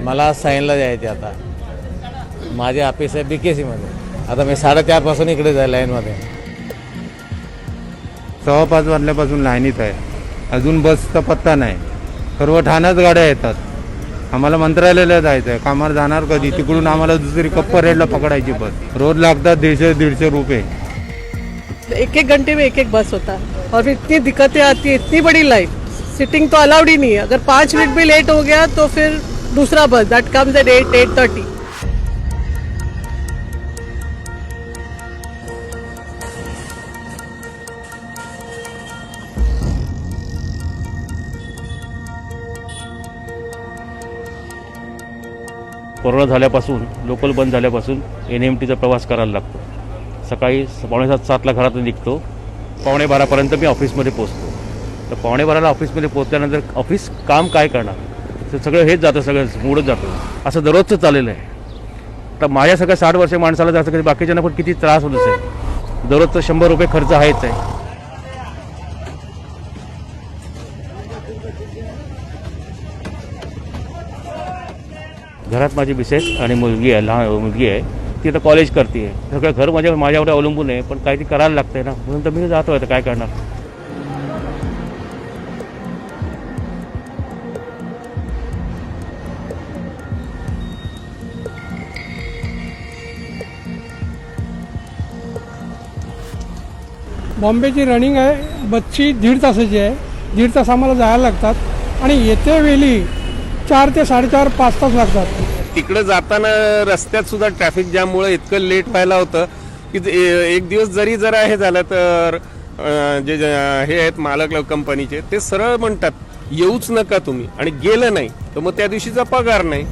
मला साईनला जायचे आता. माझे ऑफिस आहे BKC आता मी 4:30 पासून इकडे जाय लाईनमध्ये. 5:15 वाजल्यापासून लाईनीत आहे. अजून बसचा पत्ता नाही. सर्व ठाण्यात गाड्या येतात. आम्हाला मंत्रालयाला जायचं आहे. कामावर जाणार कधी? तिकडून आम्हाला दुसरी कप्पर रेडला पकडायची बस. रोज लागतात 150-150 रुपये. एक एक घंटे में एक बस होता है और इतनी दिक्कतें आती है, इतनी बड़ी लाइन. सिटिंग तो अलाउड ही नहीं है. अगर 5 मिनट भी लेट हो गया तो फिर दूसरा बस दैट कम्स एट 8:30. कोरोना झाल्यापासून लोकल बंद झाल्यापासून NMTचा प्रवास करायला लागतो. सकाळी 6:45-7ला घरातून निघतो. 11:45पर्यंत मी ऑफिसमध्ये पोचतो. तर 11:45ला ऑफिसमध्ये पोचल्यानंतर ऑफिस काम काय करणार, तर सगळं हेच जातं, सगळं मूडच जातो. असं दररोजचं चाललेलं आहे. तर माझ्या सगळ्या 60 वर्ष माणसाला जास्त कधी बाकीच्यांना पण किती त्रास होत असेल. दररोजचं 100 रुपये खर्च आहेच आहे. घरात माझी मिसेस आणि मुलगी आहे, लहान मुलगी आहे. ती आता कॉलेज करते आहे. सगळं घर माझ्यावर अवलंबून आहे. पण काही ती करायला लागतं ना, म्हणून तर मी जातो आहे. तर काय करणार. बॉम्बेची रनिंग आहे, बसची 1.5 तासाची आहे. 1.5 तास आम्हाला जायला लागतात आणि येते वेळी 4 ते 4.5 5 तास लागतात. तिकडे जाताना रस्त्यात सुद्धा ट्रॅफिक जॅममुळे इतकं लेट व्हायला होतं की एक दिवस जरी जरा हे झालं तर जे हे आहेत मालक कंपनीचे ते सरळ म्हणतात येऊच नका तुम्ही, आणि गेलं नाही तर मग त्या दिवशीचा पगार नाही.